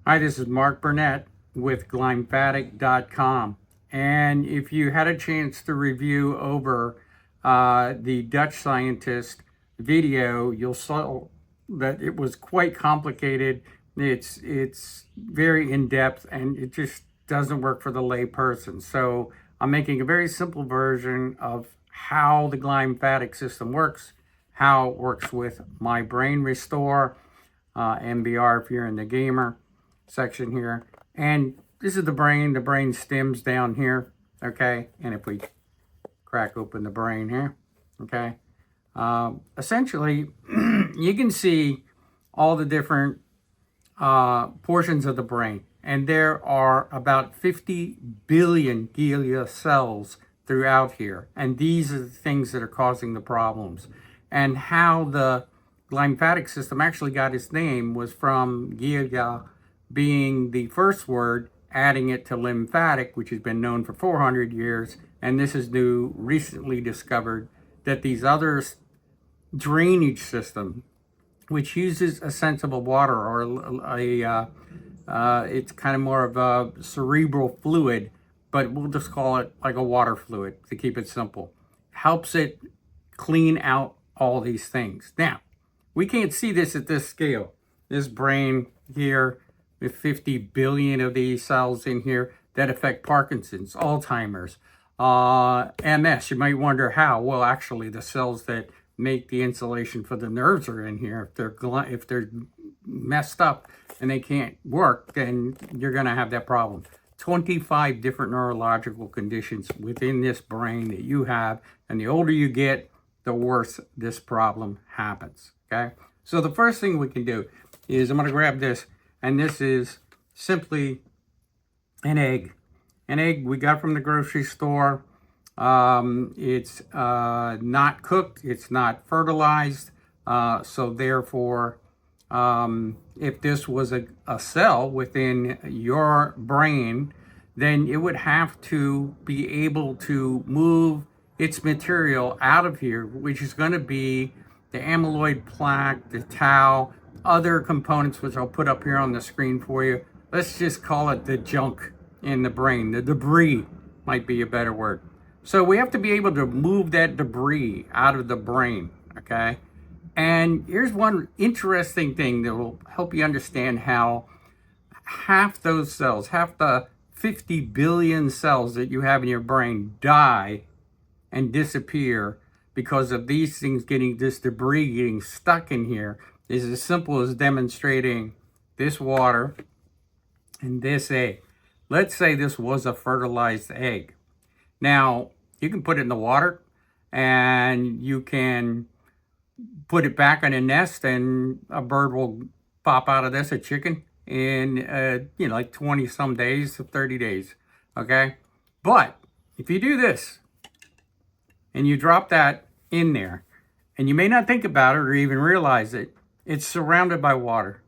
Hi, this is Mark Burnett with Glymphatic.com. And if you had a chance to review over the Dutch scientist video, you'll saw that it was quite complicated. It's very in-depth and it just doesn't work for the lay person. So I'm making a very simple version of how the glymphatic system works, how it works with my brain restore, MBR if you're in the gamer section here. And this is the brain stems down here, okay? And if we crack open the brain here, okay? Essentially, you can see all the different portions of the brain. And there are about 50 billion glia cells throughout here. And these are the things that are causing the problems. And how the glymphatic system actually got its name was from glia being the first word, adding it to lymphatic, which has been known for 400 years. And this is new, recently discovered that these other drainage system, which uses a sensible water or it's kind of more of a cerebral fluid, but we'll just call it like a water fluid to keep it simple, helps it clean out all these things. Now, we can't see this at this scale. This brain here with 50 billion of these cells in here that affect Parkinson's, Alzheimer's, MS. You might wonder how. Well, actually, the cells that make the insulation for the nerves are in here. If they're messed up and they can't work, then you're going to have that problem. 25 different neurological conditions within this brain that you have, and the older you get, the worse this problem happens. Okay, so the first thing we can do is I'm going to grab this, and this is simply an egg. An egg we got from the grocery store. It's not cooked, it's not fertilized, so therefore, if this was a cell within your brain, then it would have to be able to move its material out of here, which is going to be the amyloid plaque, the tau, other components, which I'll put up here on the screen for you. Let's just call it the junk in the brain. The debris might be a better word. So we have to be able to move that debris out of the brain, okay? And here's one interesting thing that will help you understand how half those cells, half the 50 billion cells that you have in your brain die and disappear because of these things this debris getting stuck in here, is as simple as demonstrating this water and this egg. Let's say this was a fertilized egg. Now, you can put it in the water and you can put it back in a nest and a bird will pop out of this, a chicken, in like 20 some days to 30 days, okay? But if you do this and you drop that in there, and you may not think about it or even realize it, it's surrounded by water.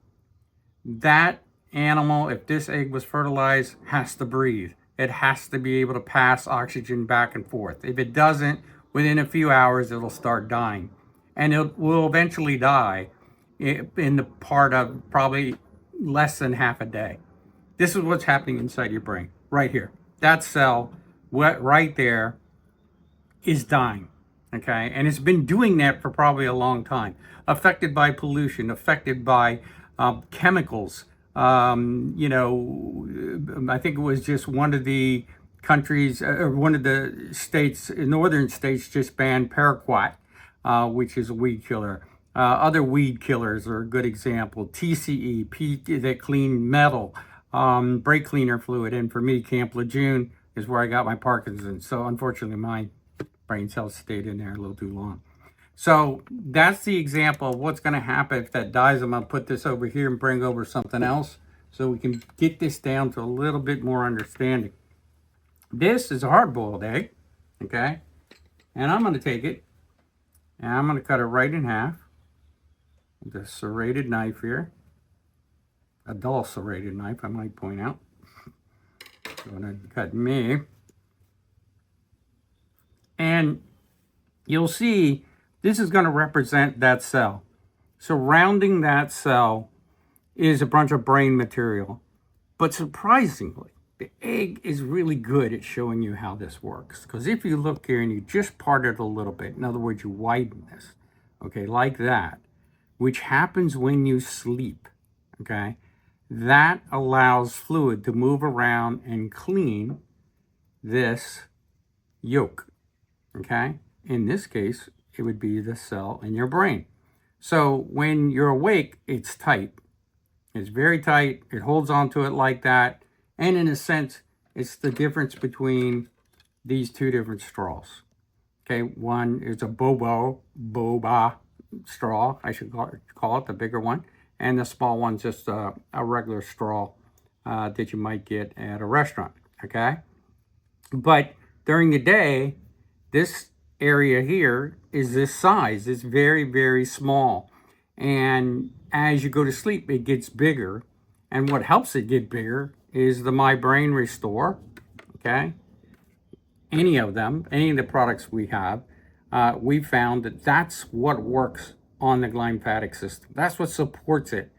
That animal, if this egg was fertilized, has to breathe. It has to be able to pass oxygen back and forth. If it doesn't, within a few hours, it'll start dying. And it will eventually die in the part of probably less than half a day. This is what's happening inside your brain, right here. That cell, right there, is dying, okay? And it's been doing that for probably a long time. Affected by pollution, affected by chemicals. I think it was just one of the countries, or one of the states, northern states, just banned paraquat, which is a weed killer. Other weed killers are a good example. TCE, that clean metal, brake cleaner fluid. And for me, Camp Lejeune is where I got my Parkinson. So unfortunately, my brain cells stayed in there a little too long. So that's the example of what's going to happen if that dies. I'm going to put this over here and bring over something else so we can get this down to a little bit more understanding. This is a hard-boiled egg, okay? And I'm going to take it and I'm going to cut it right in half with a serrated knife here. A dull serrated knife, I might point out. Going to cut me. And you'll see this is going to represent that cell. Surrounding that cell is a bunch of brain material. But surprisingly, the egg is really good at showing you how this works. Because if you look here and you just part it a little bit, in other words, you widen this, okay, like that, which happens when you sleep, okay, that allows fluid to move around and clean this yolk, okay? In this case, it would be the cell in your brain. So when you're awake, it's tight. It's very tight. It holds onto it like that. And in a sense, it's the difference between these two different straws. Okay, one is a boba straw, I should call it the bigger one. And the small one's just a regular straw that you might get at a restaurant, okay? But during the day, this area here is this size. It's very, very small. And as you go to sleep, it gets bigger. And what helps it get bigger is the My Brain Restore, okay? Any of them, any of the products we have, we found that that's what works on the glymphatic system. That's what supports it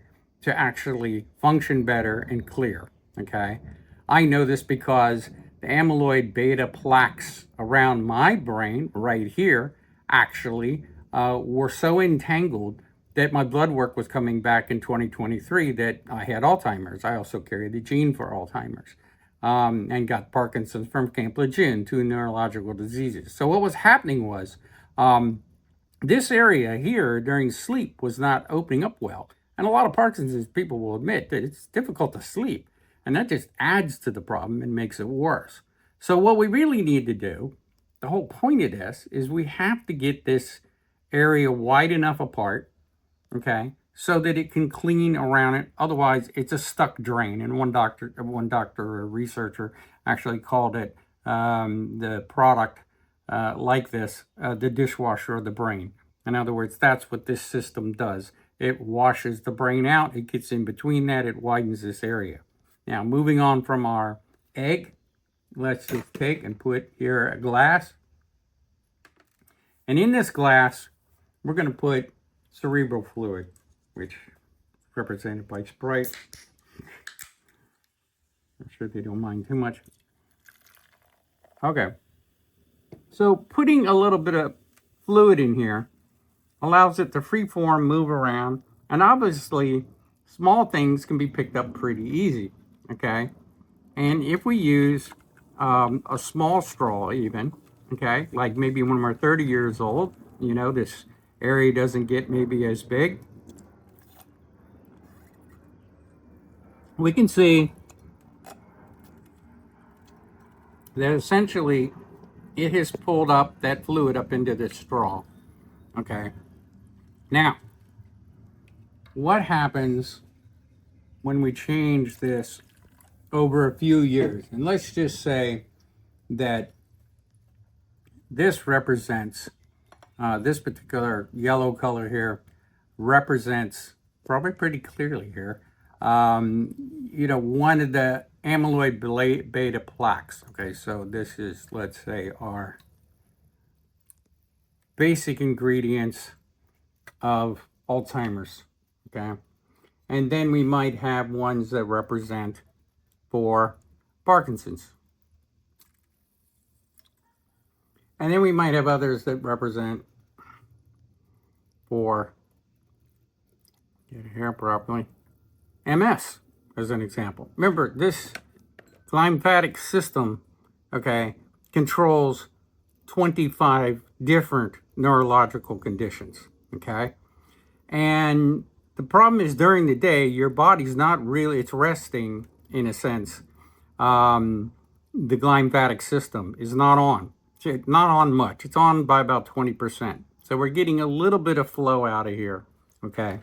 to actually function better and clear, okay? I know this because the amyloid-beta plaques around my brain right here actually were so entangled that my blood work was coming back in 2023 that I had Alzheimer's. I also carry the gene for Alzheimer's and got Parkinson's from Camp Lejeune, 2 neurological diseases. So what was happening was this area here during sleep was not opening up well. And a lot of Parkinson's people will admit that it's difficult to sleep. And that just adds to the problem and makes it worse. So what we really need to do, the whole point of this, is we have to get this area wide enough apart, okay, so that it can clean around it. Otherwise, it's a stuck drain. And one doctor or researcher actually called it the product like this, the dishwasher of the brain. In other words, that's what this system does. It washes the brain out. It gets in between that. It widens this area. Now, moving on from our egg, let's just take and put here a glass. And in this glass, we're going to put cerebral fluid, which is represented by Sprite. I'm sure they don't mind too much. Okay. So putting a little bit of fluid in here allows it to freeform, move around, and obviously small things can be picked up pretty easy, okay? And if we use a small straw even, okay, like maybe when we're 30 years old, you know, this area doesn't get maybe as big, we can see that essentially it has pulled up that fluid up into this straw, okay? Now, what happens when we change this over a few years? And let's just say that this represents, this particular yellow color here represents, probably pretty clearly here, you know, one of the amyloid-beta plaques. Okay, so this is, let's say, our basic ingredients of Alzheimer's, okay? And then we might have ones that represent for Parkinson's. And then we might have others that represent for, get it here properly, MS, as an example. Remember, this glymphatic system, okay, controls 25 different neurological conditions, okay? And the problem is during the day, your body's not really, it's resting in a sense. The glymphatic system is not on. It's not on much. It's on by about 20%. So we're getting a little bit of flow out of here, okay?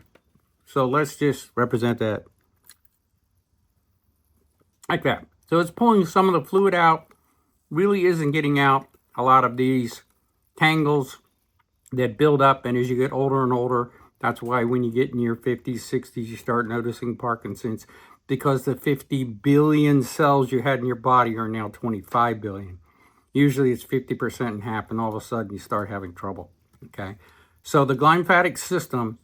So let's just represent that like that. So it's pulling some of the fluid out, really isn't getting out a lot of these tangles that build up. And as you get older and older, that's why when you get in your 50s, 60s, you start noticing Parkinson's, because the 50 billion cells you had in your body are now 25 billion. Usually it's 50% in half, and all of a sudden you start having trouble, okay? So the glymphatic system,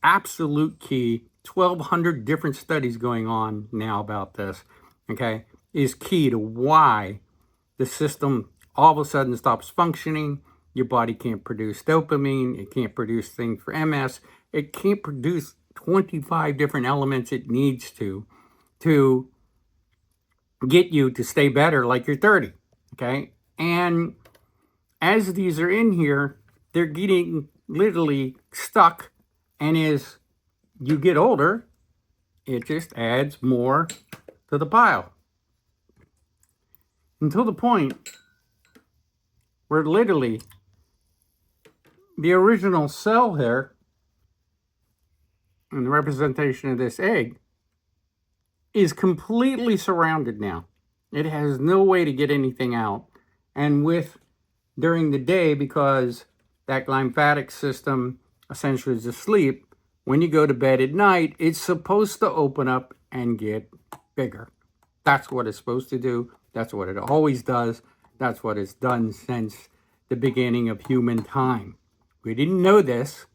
absolute key 1,200 different studies going on now about this, okay, is key to why the system all of a sudden stops functioning. Your body can't produce dopamine. It can't produce things for MS. It can't produce 25 different elements it needs to get you to stay better like you're 30, okay? And as these are in here, they're getting literally stuck, and as you get older, it just adds more to the pile. Until the point where literally the original cell here, and the representation of this egg, is completely surrounded now. It has no way to get anything out. And during the day, because that glymphatic system essentially is asleep, when you go to bed at night, it's supposed to open up and get bigger. That's what it's supposed to do. That's what it always does. That's what it's done since the beginning of human time. We didn't know this.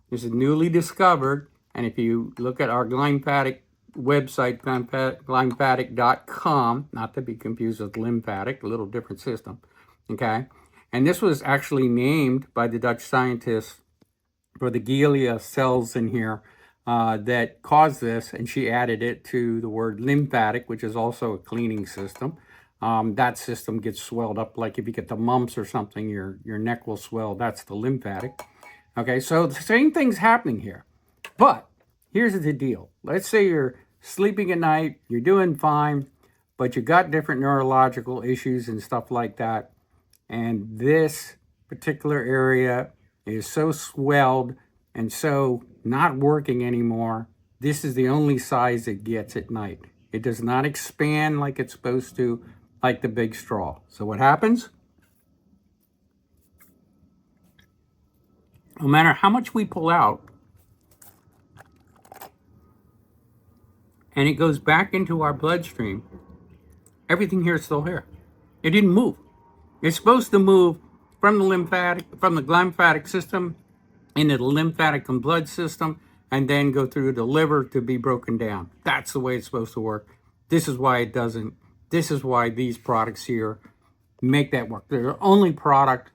This is newly discovered. And if you look at our Glymphatic website, glymphatic.com, not to be confused with lymphatic, a little different system, okay? And this was actually named by the Dutch scientists for the glia cells in here that cause this, and she added it to the word lymphatic, which is also a cleaning system. That system gets swelled up, like if you get the mumps or something, your neck will swell. That's the lymphatic. Okay, so the same thing's happening here. But here's the deal. Let's say you're sleeping at night, you're doing fine, but you got different neurological issues and stuff like that. And this particular area is so swelled and so not working anymore. This is the only size it gets at night. It does not expand like it's supposed to, like the big straw. So what happens? No matter how much we pull out, and it goes back into our bloodstream, everything here is still here. It didn't move. It's supposed to move from the glymphatic system into the lymphatic and blood system, and then go through the liver to be broken down. That's the way it's supposed to work. This is why it doesn't. This is why these products here make that work. They're the only product,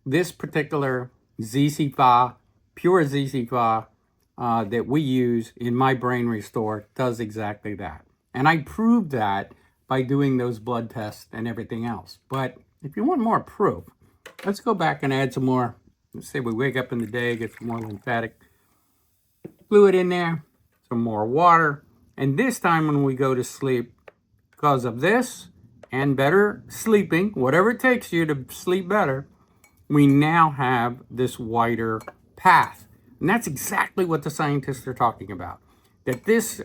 this particular ZC5, pure ZC5, that we use in my Brain Restore does exactly that. And I proved that by doing those blood tests and everything else. But if you want more proof, let's go back and add some more. Let's say we wake up in the day, get some more lymphatic fluid in there, some more water. And this time when we go to sleep, because of this and better sleeping, whatever it takes you to sleep better, we now have this wider path. And that's exactly what the scientists are talking about. That this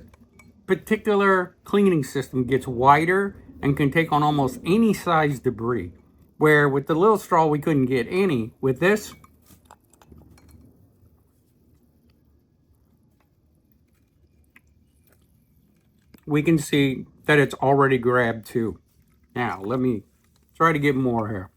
particular cleaning system gets wider and can take on almost any size debris. Where with the little straw we couldn't get any. With this, we can see that it's already grabbed too. Now, let me try to get more here.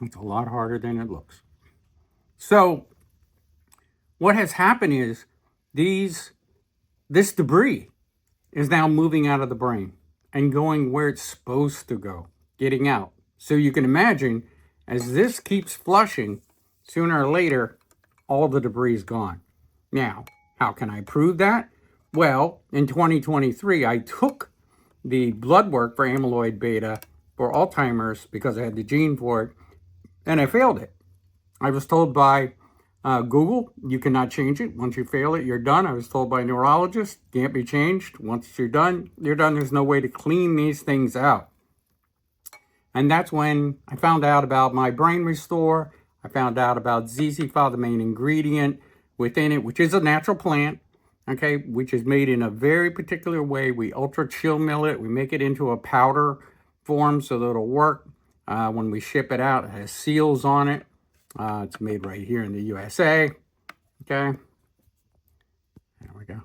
It's a lot harder than it looks. So, what has happened is this debris is now moving out of the brain and going where it's supposed to go, getting out. So you can imagine, as this keeps flushing, sooner or later, all the debris is gone. Now, how can I prove that? Well, in 2023, I took the blood work for amyloid-beta for Alzheimer's because I had the gene for it, and I failed it. I was told by Google, you cannot change it. Once you fail it, you're done. I was told by a neurologist, can't be changed. Once you're done, you're done. There's no way to clean these things out. And that's when I found out about my Brain Restore. I found out about ZZ5, the main ingredient within it, which is a natural plant, okay, which is made in a very particular way. We ultra chill mill it. We make it into a powder form so that it'll work. When we ship it out, it has seals on it. It's made right here in the USA. Okay. There we go.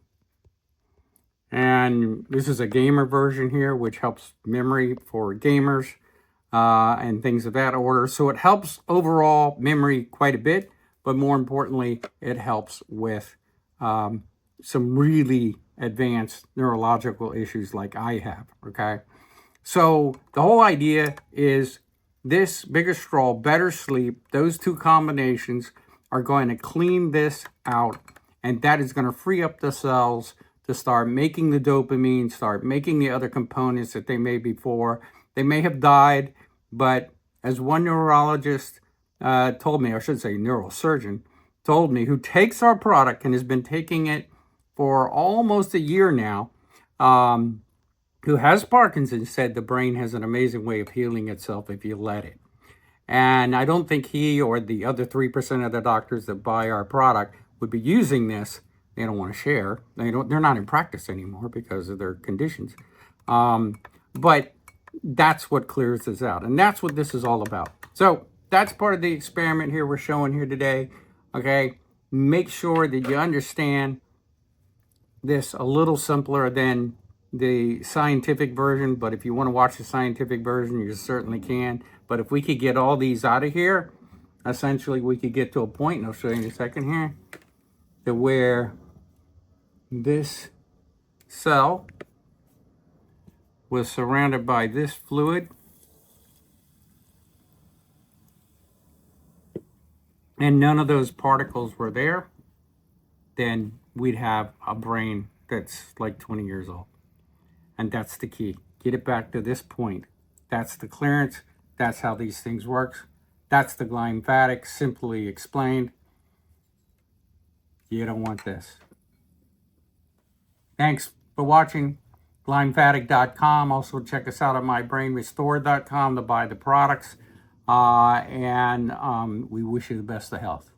And this is a gamer version here, which helps memory for gamers and things of that order. So it helps overall memory quite a bit, but more importantly, it helps with some really advanced neurological issues like I have, okay? So the whole idea is this bigger straw, better sleep, those two combinations are going to clean this out, and that is going to free up the cells to start making the dopamine, start making the other components that they made before. They may have died, but as one neurologist told me, or I should say neurosurgeon, told me, who takes our product and has been taking it for almost a year now, who has Parkinson's, said the brain has an amazing way of healing itself if you let it. And I don't think he or the other 3% of the doctors that buy our product would be using this. They don't want to share. They're not in practice anymore because of their conditions. But that's what clears this out. And that's what this is all about. So that's part of the experiment here we're showing here today. Okay. Make sure that you understand this a little simpler than the scientific version, but if you want to watch the scientific version, you certainly can. But if we could get all these out of here, essentially we could get to a point, and I'll show you in a second here, to where this cell was surrounded by this fluid, and none of those particles were there, then we'd have a brain that's like 20 years old. And that's the key. Get it back to this point. That's the clearance. That's how these things work. That's the glymphatic, simply explained. You don't want this. Thanks for watching. Glymphatic.com. Also check us out at mybrainrestored.com to buy the products. And we wish you the best of health.